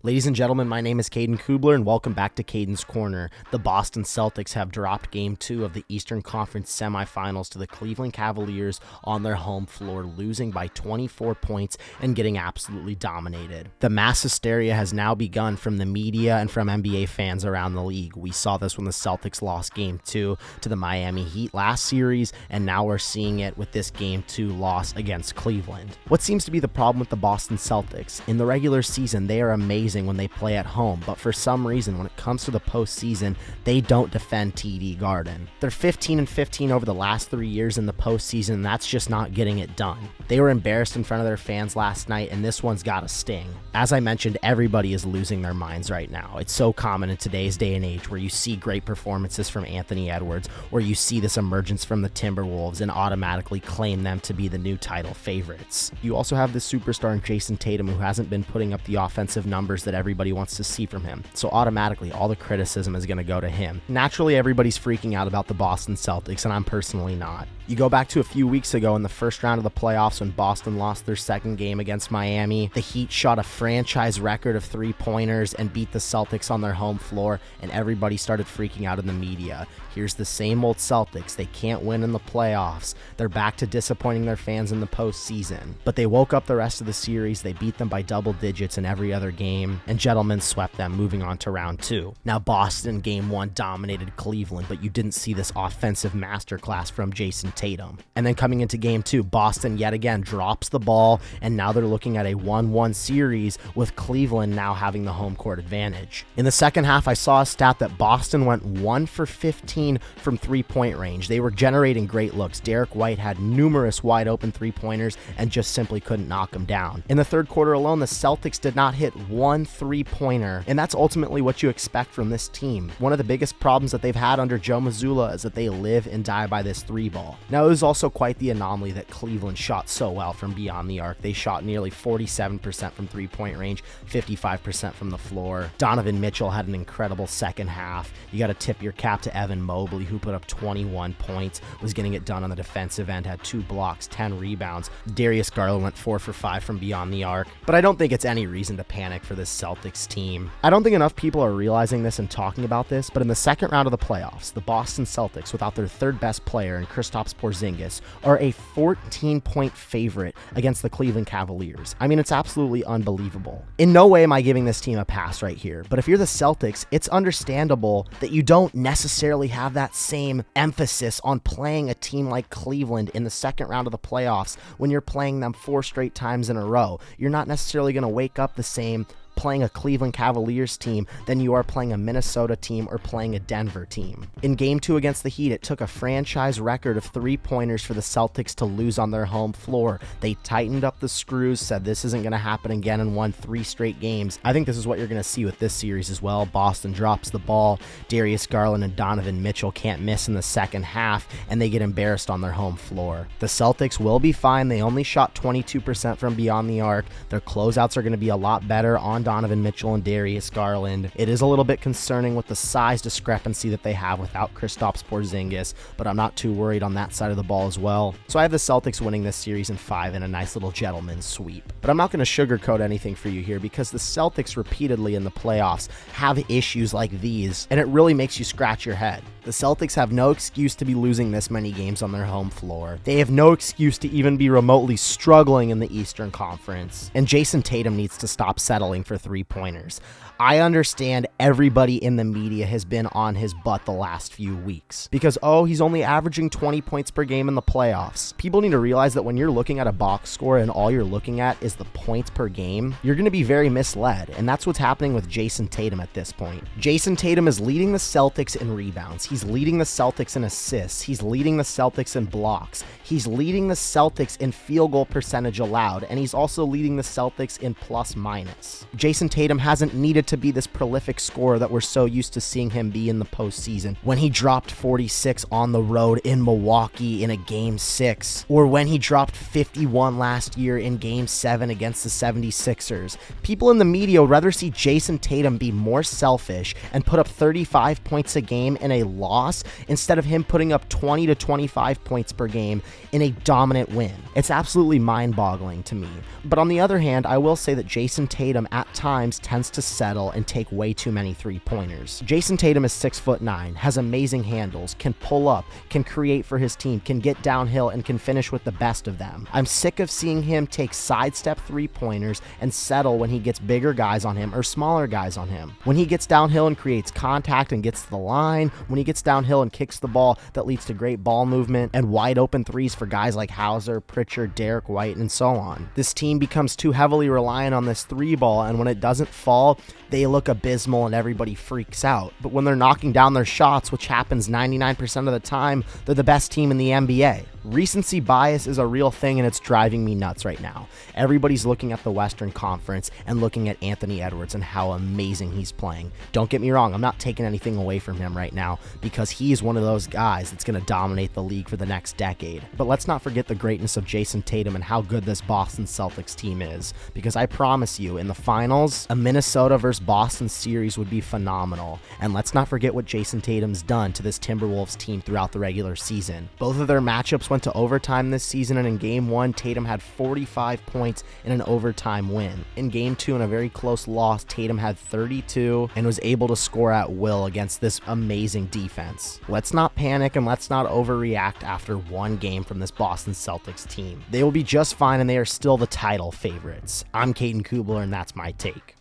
Ladies and gentlemen, my name is Caden Kubler, and welcome back to Caden's Corner. The Boston Celtics have dropped Game 2 of the Eastern Conference semifinals to the Cleveland Cavaliers on their home floor, losing by 24 points and getting absolutely dominated. The mass hysteria has now begun from the media and from NBA fans around the league. We saw this when the Celtics lost Game 2 to the Miami Heat last series, and now we're seeing it with this Game 2 loss against Cleveland. What seems to be the problem with the Boston Celtics? In the regular season, they are amazing when they play at home, but for some reason, when it comes to the postseason, they don't defend TD Garden. They're 15-15 over the last 3 years in the postseason, and that's just not getting it done. They were embarrassed in front of their fans last night, and this one's got a sting. As I mentioned, everybody is losing their minds right now. It's so common in today's day and age where you see great performances from Anthony Edwards, or you see this emergence from the Timberwolves and automatically claim them to be the new title favorites. You also have this superstar in Jayson Tatum who hasn't been putting up the offensive numbers that everybody wants to see from him. So automatically, all the criticism is going to go to him. Naturally, everybody's freaking out about the Boston Celtics, and I'm personally not. You go back to a few weeks ago in the first round of the playoffs when Boston lost their second game against Miami. The Heat shot a franchise record of three-pointers and beat the Celtics on their home floor, and everybody started freaking out in the media. Here's the same old Celtics. They can't win in the playoffs. They're back to disappointing their fans in the postseason. But they woke up the rest of the series. They beat them by double digits in every other game, and gentlemen swept them, moving on to round 2. Now, Boston Game 1 dominated Cleveland, but you didn't see this offensive masterclass from Jayson Tatum. And then coming into Game 2, Boston yet again drops the ball, and now they're looking at a 1-1 series with Cleveland now having the home court advantage. In the second half, I saw a stat that Boston went 1 for 15 from three-point range. They were generating great looks. Derek White had numerous wide-open three-pointers and just simply couldn't knock them down. In the third quarter alone, the Celtics did not hit one three-pointer, and that's ultimately what you expect from this team. One of the biggest problems that they've had under Joe Mazzulla is that they live and die by this three ball. Now, it was also quite the anomaly that Cleveland shot so well from beyond the arc. They shot nearly 47% from three-point range, 55% from the floor. Donovan Mitchell had an incredible second half. You got to tip your cap to Evan Mobley, who put up 21 points, was getting it done on the defensive end, had 2 blocks, 10 rebounds. Darius Garland went 4 for 5 from beyond the arc. But I don't think it's any reason to panic for this Celtics team. I don't think enough people are realizing this and talking about this, but in the second round of the playoffs, the Boston Celtics, without their third best player in Kristaps Porzingis, are a 14-point favorite against the Cleveland Cavaliers. I mean, it's absolutely unbelievable. In no way am I giving this team a pass right here, but if you're the Celtics, it's understandable that you don't necessarily have that same emphasis on playing a team like Cleveland in the second round of the playoffs when you're playing them 4 straight times in a row. You're not necessarily going to wake up the same playing a Cleveland Cavaliers team than you are playing a Minnesota team or playing a Denver team. In Game 2 against the Heat, it took a franchise record of three-pointers for the Celtics to lose on their home floor. They tightened up the screws, said this isn't going to happen again, and won 3 straight games. I think this is what you're going to see with this series as well. Boston drops the ball. Darius Garland and Donovan Mitchell can't miss in the second half, and they get embarrassed on their home floor. The Celtics will be fine. They only shot 22% from beyond the arc. Their closeouts are going to be a lot better on Donovan Mitchell and Darius Garland. It is a little bit concerning with the size discrepancy that they have without Kristaps Porzingis, but I'm not too worried on that side of the ball as well. So I have the Celtics winning this series in 5 in a nice little gentleman's sweep. But I'm not going to sugarcoat anything for you here because the Celtics repeatedly in the playoffs have issues like these, and it really makes you scratch your head. The Celtics have no excuse to be losing this many games on their home floor. They have no excuse to even be remotely struggling in the Eastern Conference. And Jayson Tatum needs to stop settling for three-pointers. I understand everybody in the media has been on his butt the last few weeks because, he's only averaging 20 points per game in the playoffs. People need to realize that when you're looking at a box score and all you're looking at is the points per game, you're going to be very misled, and that's what's happening with Jayson Tatum at this point. Jayson Tatum is leading the Celtics in rebounds. He's leading the Celtics in assists. He's leading the Celtics in blocks. He's leading the Celtics in field goal percentage allowed, and he's also leading the Celtics in plus-minus. Jayson Tatum hasn't needed to be this prolific scorer that we're so used to seeing him be in the postseason. When he dropped 46 on the road in Milwaukee in a Game 6, or when he dropped 51 last year in Game 7 against the 76ers. People in the media would rather see Jayson Tatum be more selfish and put up 35 points a game in a loss instead of him putting up 20 to 25 points per game in a dominant win. It's absolutely mind-boggling to me. But on the other hand, I will say that Jayson Tatum at times tends to settle and take way too many three-pointers. Jayson Tatum is 6'9", has amazing handles, can pull up, can create for his team, can get downhill, and can finish with the best of them. I'm sick of seeing him take sidestep three-pointers and settle when he gets bigger guys on him or smaller guys on him. When he gets downhill and creates contact and gets to the line, when he gets downhill and kicks the ball, that leads to great ball movement and wide open threes for guys like Hauser, Pritchard, Derek White, and so on. This team becomes too heavily reliant on this three ball, and when it doesn't fall, they look abysmal and everybody freaks out. But when they're knocking down their shots, which happens 99% of the time, they're the best team in the NBA. Recency bias is a real thing, and it's driving me nuts right now. Everybody's looking at the Western Conference and looking at Anthony Edwards and how amazing he's playing. Don't get me wrong, I'm not taking anything away from him right now because he's one of those guys that's going to dominate the league for the next decade. But let's not forget the greatness of Jayson Tatum and how good this Boston Celtics team is, because I promise you, in the finals, a Minnesota versus Boston series would be phenomenal. And let's not forget what Jayson Tatum's done to this Timberwolves team throughout the regular season. Both of their matchups went to overtime this season, and in Game 1, Tatum had 45 points in an overtime win. In Game 2, in a very close loss, Tatum had 32 and was able to score at will against this amazing defense. Let's not panic and let's not overreact after one game from this Boston Celtics team. They will be just fine, and they are still the title favorites. I'm Caden Kubler, and that's my take.